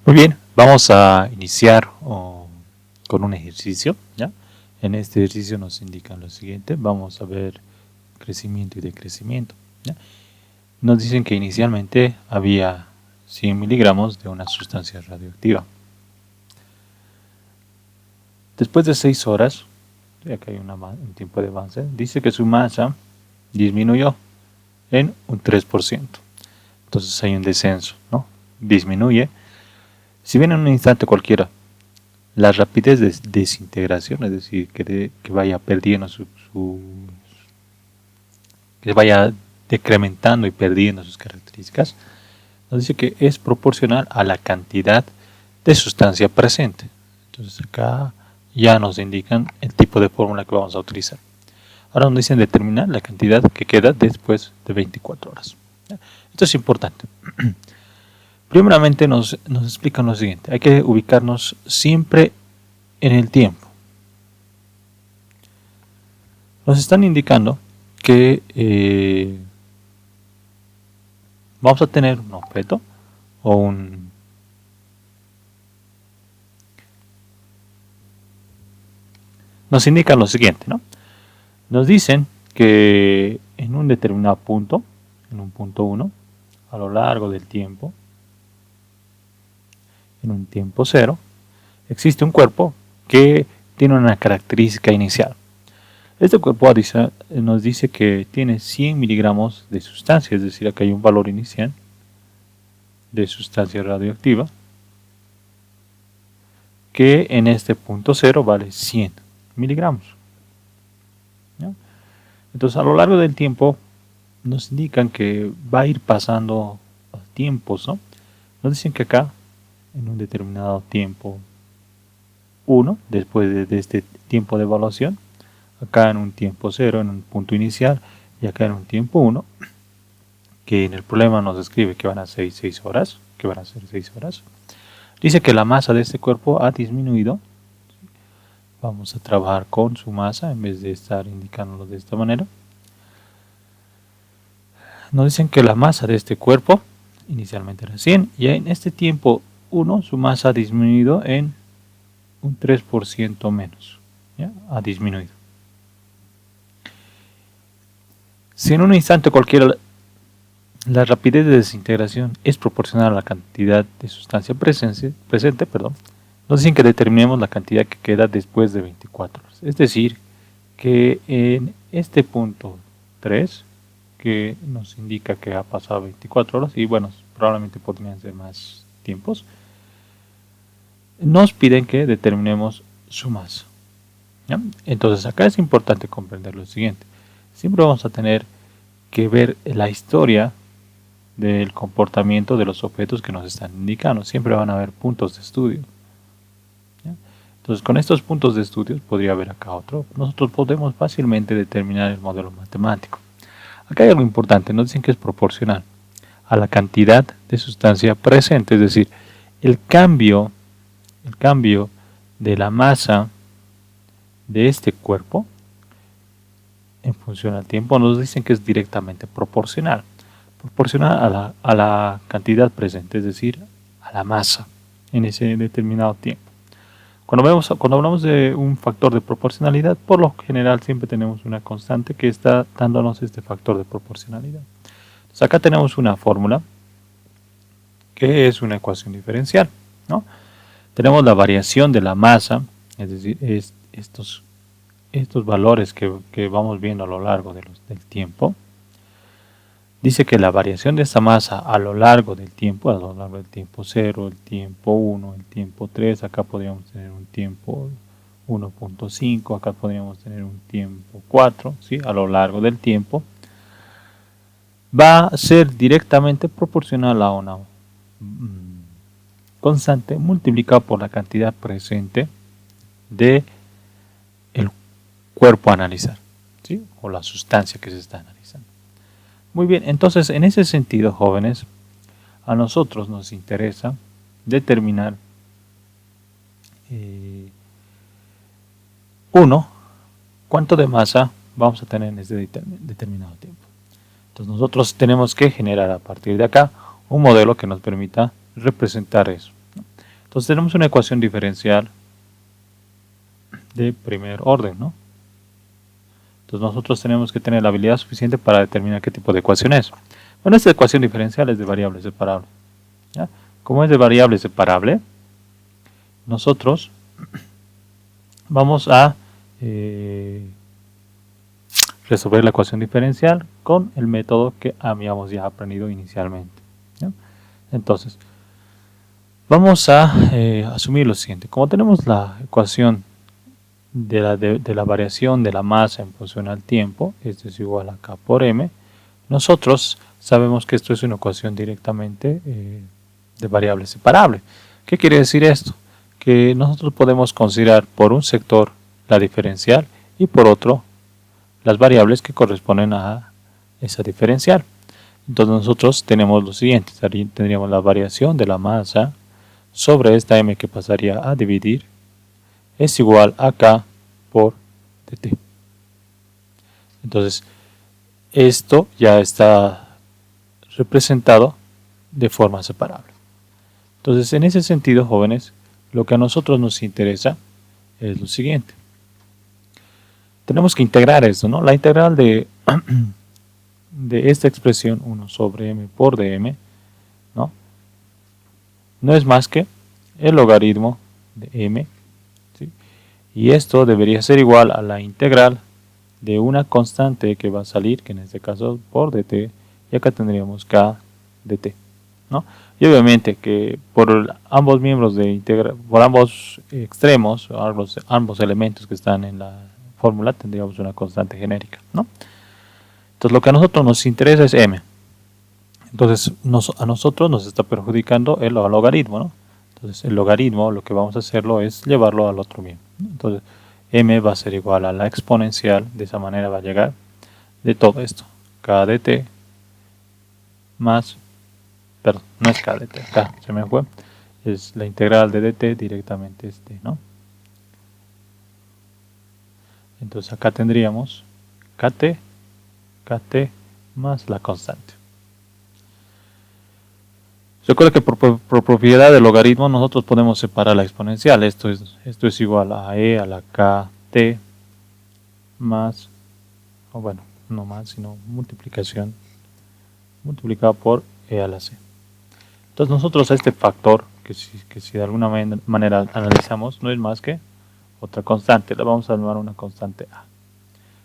Muy bien, vamos a iniciar con un ejercicio, ¿ya? En este ejercicio nos indican lo siguiente, vamos a ver crecimiento y decrecimiento, ¿ya? Nos dicen que inicialmente había 100 miligramos de una sustancia radioactiva. Después de 6 horas, ya que hay un tiempo de avance, dice que su masa disminuyó en un 3%. Entonces hay un descenso, ¿no? Disminuye. Si bien en un instante cualquiera la rapidez de desintegración, es decir, que vaya perdiendo que vaya decrementando y perdiendo sus características, nos dice que es proporcional a la cantidad de sustancia presente. Entonces acá ya nos indican el tipo de fórmula que vamos a utilizar. Ahora nos dicen determinar la cantidad que queda después de 24 horas. Esto es importante. Primeramente nos explican lo siguiente, hay que ubicarnos siempre en el tiempo. Nos están indicando que vamos a tener un objeto o nos indican lo siguiente, ¿no? Nos dicen que en un determinado punto, en un punto 1, a lo largo del tiempo, en un tiempo 0, existe un cuerpo que tiene una característica inicial. Este cuerpo nos dice que tiene 100 miligramos de sustancia, es decir, acá hay un valor inicial de sustancia radioactiva que en este punto 0 vale 100 miligramos. ¿Ya? Entonces, a lo largo del tiempo nos indican que va a ir pasando tiempos, ¿no? Nos dicen que acá, en un determinado tiempo 1, después de este tiempo de evaluación, acá en un tiempo 0, en un punto inicial, y acá en un tiempo 1, que en el problema nos describe que van a ser 6 horas, dice que la masa de este cuerpo ha disminuido. Vamos a trabajar con su masa en vez de estar indicándolo de esta manera. Nos dicen que la masa de este cuerpo inicialmente era 100 y en este tiempo 1 su masa ha disminuido en un 3% menos. ¿Ya? Ha disminuido. Si en un instante cualquiera la rapidez de desintegración es proporcional a la cantidad de sustancia presente, nos dicen que determinemos la cantidad que queda después de 24 horas. Es decir, que en este punto 3, que nos indica que ha pasado 24 horas, y bueno, probablemente podrían ser más tiempos, nos piden que determinemos su masa. ¿Ya? Entonces acá es importante comprender lo siguiente. Siempre vamos a tener que ver la historia del comportamiento de los objetos que nos están indicando. Siempre van a haber puntos de estudio. ¿Ya? Entonces con estos puntos de estudio, podría haber acá otro, nosotros podemos fácilmente determinar el modelo matemático. Acá hay algo importante, nos dicen que es proporcional a la cantidad de sustancia presente, es decir, el cambio de la masa de este cuerpo en función al tiempo nos dicen que es directamente proporcional a la cantidad presente, es decir, a la masa en ese determinado tiempo. Cuando hablamos de un factor de proporcionalidad, por lo general siempre tenemos una constante que está dándonos este factor de proporcionalidad. Entonces acá tenemos una fórmula que es una ecuación diferencial, ¿no? Tenemos la variación de la masa, es decir, estos valores que vamos viendo a lo largo del tiempo. Dice que la variación de esta masa a lo largo del tiempo 0, el tiempo 1, el tiempo 3, acá podríamos tener un tiempo 1.5, acá podríamos tener un tiempo 4, ¿sí? A lo largo del tiempo, va a ser directamente proporcional a una constante multiplicada por la cantidad presente de el cuerpo a analizar, ¿sí? O la sustancia que se está analizando. Muy bien, entonces en ese sentido, jóvenes, a nosotros nos interesa determinar cuánto de masa vamos a tener en este determinado tiempo. Entonces nosotros tenemos que generar a partir de acá un modelo que nos permita representar eso. Entonces tenemos una ecuación diferencial de primer orden, ¿no? Entonces nosotros tenemos que tener la habilidad suficiente para determinar qué tipo de ecuación es. Bueno, esta ecuación diferencial es de variable separable, ¿ya? Como es de variable separable, nosotros vamos a resolver la ecuación diferencial con el método que habíamos ya aprendido inicialmente, ¿ya? Entonces, vamos a asumir lo siguiente. Como tenemos la ecuación de la variación de la masa en función al tiempo, esto es igual a K por M, nosotros sabemos que esto es una ecuación directamente de variable separable. ¿Qué quiere decir esto? Que nosotros podemos considerar por un sector la diferencial y por otro las variables que corresponden a esa diferencial. Entonces nosotros tenemos lo siguiente, tendríamos la variación de la masa sobre esta m que pasaría a dividir es igual a K por dt. Entonces esto ya está representado de forma separable. Entonces en ese sentido, jóvenes, lo que a nosotros nos interesa es lo siguiente. Tenemos que integrar esto, ¿no? La integral de esta expresión 1 sobre m por dm, ¿no? No es más que el logaritmo de m, ¿sí? Y esto debería ser igual a la integral de una constante que va a salir, que en este caso por dt, y acá tendríamos k dt, ¿no? Y obviamente que por ambos miembros por ambos extremos, ambos elementos que están en la fórmula, tendríamos una constante genérica, ¿no? Entonces lo que a nosotros nos interesa es m. Entonces a nosotros nos está perjudicando el logaritmo, ¿no? Entonces el logaritmo lo que vamos a hacerlo es llevarlo al otro miembro, ¿no? Entonces m va a ser igual a la exponencial, de esa manera va a llegar de todo esto, k dt más, perdón, no es k dt, acá se me fue, es la integral de dt directamente d, ¿no? Entonces acá tendríamos kt más la constante. Recuerda que por propiedad del logaritmo nosotros podemos separar la exponencial. Esto es igual a e a la kt más, o bueno, no más, sino multiplicación multiplicado por e a la c. Entonces nosotros a este factor, que si de alguna manera analizamos, no es más que otra constante. Le vamos a llamar una constante a.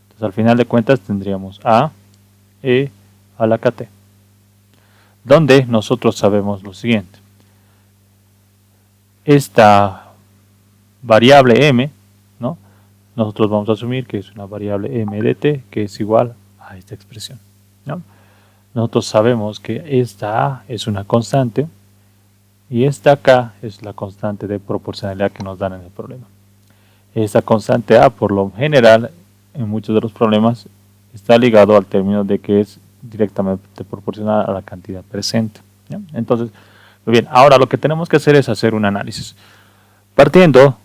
Entonces al final de cuentas tendríamos a e a la kt, donde nosotros sabemos lo siguiente. Esta variable m, ¿no? Nosotros vamos a asumir que es una variable m de t, que es igual a esta expresión, ¿no? Nosotros sabemos que esta a es una constante y esta k es la constante de proporcionalidad que nos dan en el problema. Esta constante a, por lo general, en muchos de los problemas, está ligado al término de que es directamente proporcional a la cantidad presente, ¿ya? Entonces, muy bien, ahora lo que tenemos que hacer es hacer un análisis. Partiendo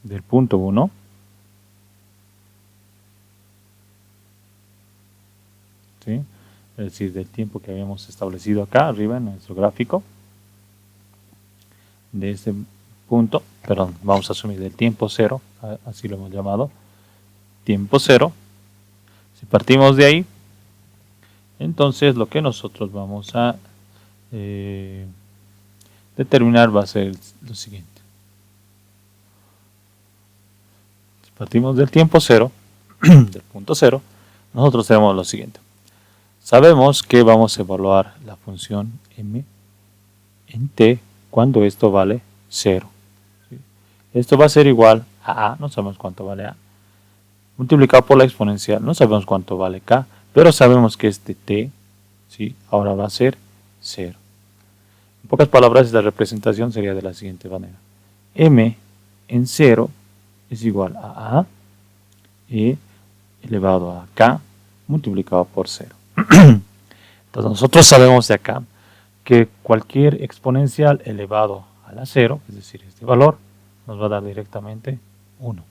del punto 1, ¿sí? Es decir, del tiempo que habíamos establecido acá arriba en nuestro gráfico, de este punto, perdón, vamos a asumir del tiempo 0, así lo hemos llamado, tiempo 0. Si partimos de ahí, entonces lo que nosotros vamos a determinar va a ser lo siguiente. Si partimos del tiempo 0, del punto 0, nosotros tenemos lo siguiente. Sabemos que vamos a evaluar la función m en t cuando esto vale 0. ¿Sí? Esto va a ser igual a no sabemos cuánto vale a, multiplicado por la exponencial, no sabemos cuánto vale k, pero sabemos que este t, ¿sí? Ahora va a ser 0. En pocas palabras, la representación sería de la siguiente manera. M en 0 es igual a e elevado a k multiplicado por 0. Entonces nosotros sabemos de acá que cualquier exponencial elevado a la 0, es decir, este valor, nos va a dar directamente 1.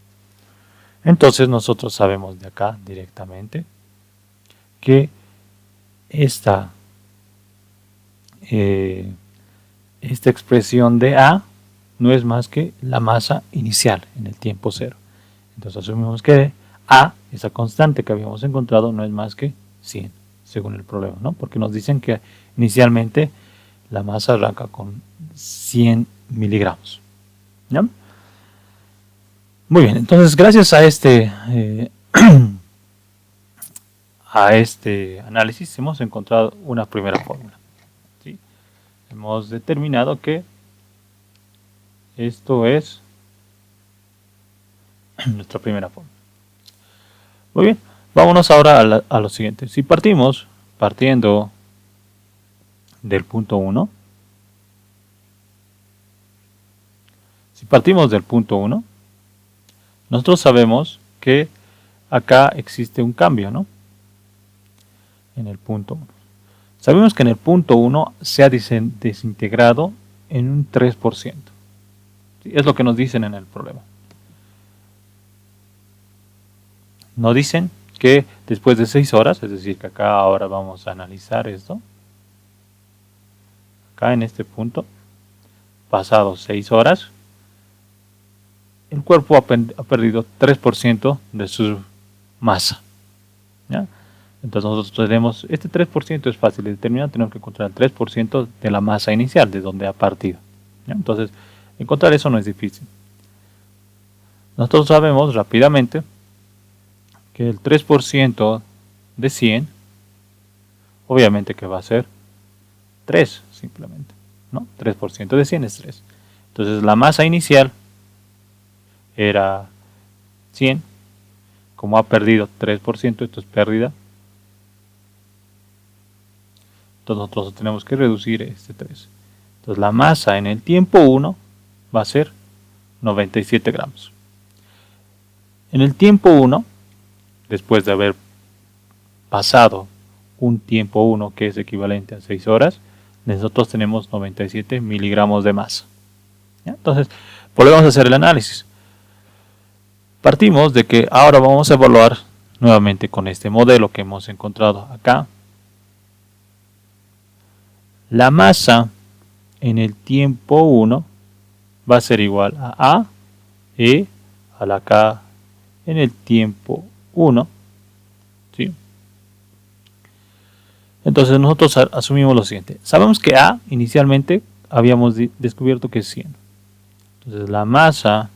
Entonces nosotros sabemos de acá directamente que esta esta expresión de A no es más que la masa inicial en el tiempo cero. Entonces asumimos que A, esa constante que habíamos encontrado, no es más que 100, según el problema, ¿no? Porque nos dicen que inicialmente la masa arranca con 100 miligramos. ¿Ya? Muy bien, entonces gracias a este análisis hemos encontrado una primera fórmula. ¿Sí? Hemos determinado que esto es nuestra primera fórmula. Muy bien, vámonos ahora a lo siguiente. Si partiendo del punto 1, si partimos del punto 1, nosotros sabemos que acá existe un cambio, ¿no? En el punto 1. Sabemos que en el punto 1 se ha desintegrado en un 3%. ¿Sí? Es lo que nos dicen en el problema. Nos dicen que después de 6 horas, es decir, que acá ahora vamos a analizar esto, acá en este punto, pasado 6 horas, el cuerpo ha perdido 3% de su masa. ¿Ya? Entonces nosotros tenemos, este 3% es fácil de determinar, tenemos que encontrar el 3% de la masa inicial, de donde ha partido. ¿Ya? Entonces, encontrar eso no es difícil. Nosotros sabemos rápidamente que el 3% de 100, obviamente que va a ser 3 simplemente, ¿no? 3% de 100 es 3. Entonces la masa inicial era 100, como ha perdido 3%, esto es pérdida. Entonces nosotros tenemos que reducir este 3. Entonces la masa en el tiempo 1 va a ser 97 gramos. En el tiempo 1, después de haber pasado un tiempo 1 que es equivalente a 6 horas, nosotros tenemos 97 miligramos de masa. ¿Ya? Entonces, volvemos a hacer el análisis. Partimos de que ahora vamos a evaluar nuevamente con este modelo que hemos encontrado acá. La masa en el tiempo 1 va a ser igual a E a la K en el tiempo 1. ¿Sí? Entonces nosotros asumimos lo siguiente. Sabemos que A inicialmente habíamos descubierto que es 100. Entonces la masa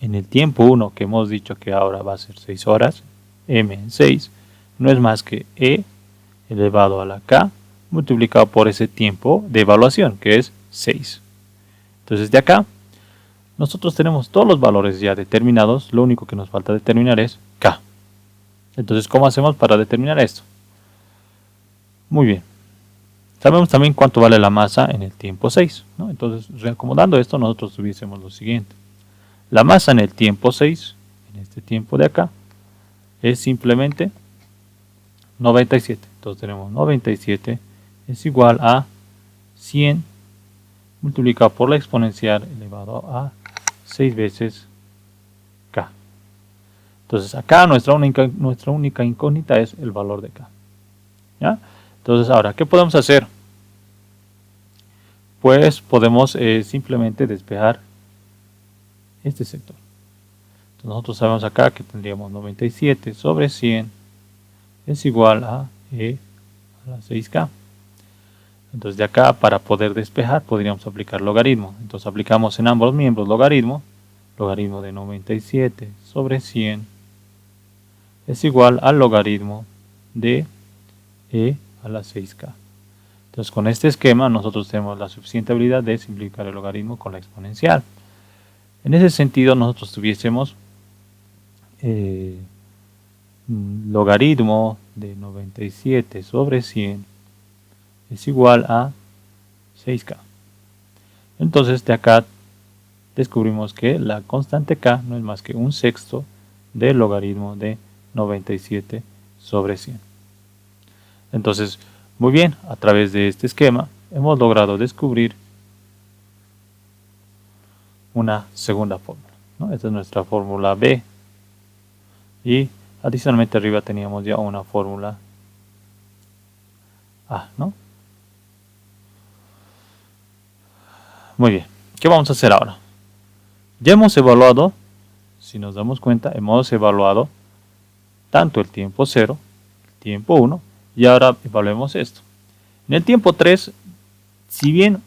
en el tiempo 1, que hemos dicho que ahora va a ser 6 horas, M en 6, no es más que E elevado a la K multiplicado por ese tiempo de evaluación, que es 6. Entonces de acá, nosotros tenemos todos los valores ya determinados, lo único que nos falta determinar es K. Entonces, ¿cómo hacemos para determinar esto? Muy bien. Sabemos también cuánto vale la masa en el tiempo 6, ¿no? Entonces, reacomodando esto, nosotros tuviésemos lo siguiente. La masa en el tiempo 6, en este tiempo de acá, es simplemente 97. Entonces tenemos 97 es igual a 100 multiplicado por la exponencial elevado a 6 veces K. Entonces acá nuestra única incógnita es el valor de K. ¿Ya? Entonces ahora, ¿qué podemos hacer? Pues podemos simplemente despejar este sector. Entonces nosotros sabemos acá que tendríamos 97 sobre 100 es igual a E a la 6K. Entonces de acá, para poder despejar, podríamos aplicar logaritmo. Entonces aplicamos en ambos miembros logaritmo. Logaritmo de 97 sobre 100 es igual al logaritmo de E a la 6K. Entonces con este esquema nosotros tenemos la suficiente habilidad de simplificar el logaritmo con la exponencial. En ese sentido nosotros tuviésemos logaritmo de 97 sobre 100 es igual a 6K. Entonces de acá descubrimos que la constante K no es más que un sexto del logaritmo de 97 sobre 100. Entonces, muy bien, a través de este esquema hemos logrado descubrir una segunda fórmula, ¿no? Esta es nuestra fórmula B. Y adicionalmente arriba teníamos ya una fórmula A, ¿no? Muy bien, ¿qué vamos a hacer ahora? Ya hemos evaluado, si nos damos cuenta, hemos evaluado tanto el tiempo 0, el tiempo 1, y ahora evaluemos esto. En el tiempo 3, si bien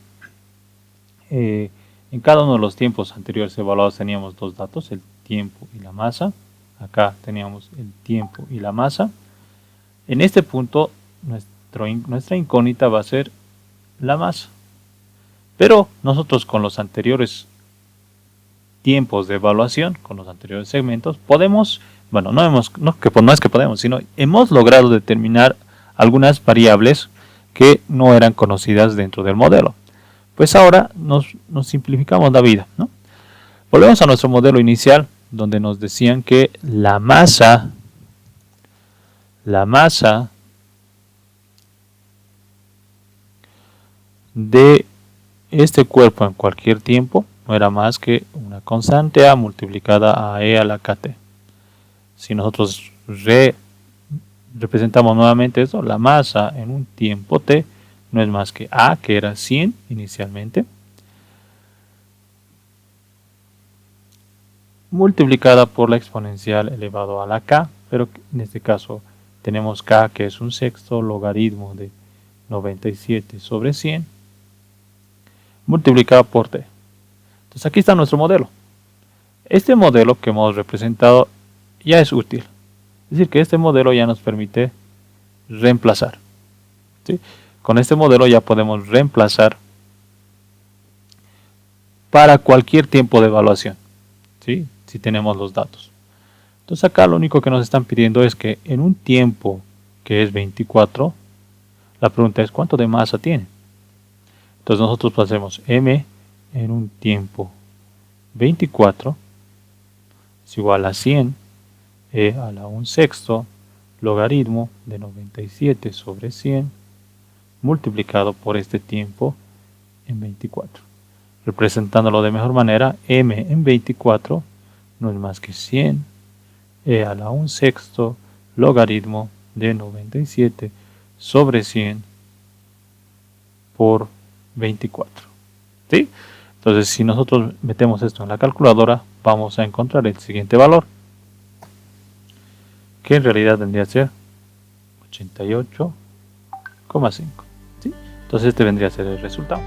en cada uno de los tiempos anteriores evaluados teníamos dos datos, el tiempo y la masa, acá teníamos el tiempo y la masa, en este punto nuestra incógnita va a ser la masa. Pero nosotros con los anteriores tiempos de evaluación, con los anteriores segmentos, podemos, bueno, no es que podemos, sino hemos logrado determinar algunas variables que no eran conocidas dentro del modelo. Pues ahora nos simplificamos la vida, ¿no? Volvemos a nuestro modelo inicial, donde nos decían que la masa de este cuerpo en cualquier tiempo no era más que una constante A multiplicada a E a la kt. Si nosotros representamos nuevamente eso, la masa en un tiempo t no es más que A, que era 100 inicialmente, multiplicada por la exponencial elevado a la k, pero en este caso tenemos k, que es un sexto logaritmo de 97 sobre 100, multiplicado por t. Entonces aquí está nuestro modelo. Este modelo que hemos representado ya es útil. Es decir, que este modelo ya nos permite reemplazar, ¿sí? Con este modelo ya podemos reemplazar para cualquier tiempo de evaluación, ¿sí? Si tenemos los datos. Entonces acá lo único que nos están pidiendo es que en un tiempo que es 24, la pregunta es ¿cuánto de masa tiene? Entonces nosotros hacemos m en un tiempo 24 es igual a 100 e a la 1/6 logaritmo de 97 sobre 100 multiplicado por este tiempo en 24. Representándolo de mejor manera, m en 24 no es más que 100 e a la 1/6 logaritmo de 97 sobre 100 por 24. ¿Sí? Entonces, si nosotros metemos esto en la calculadora, vamos a encontrar el siguiente valor, que en realidad tendría que ser 88,5. ¿Sí? Entonces este vendría a ser el resultado.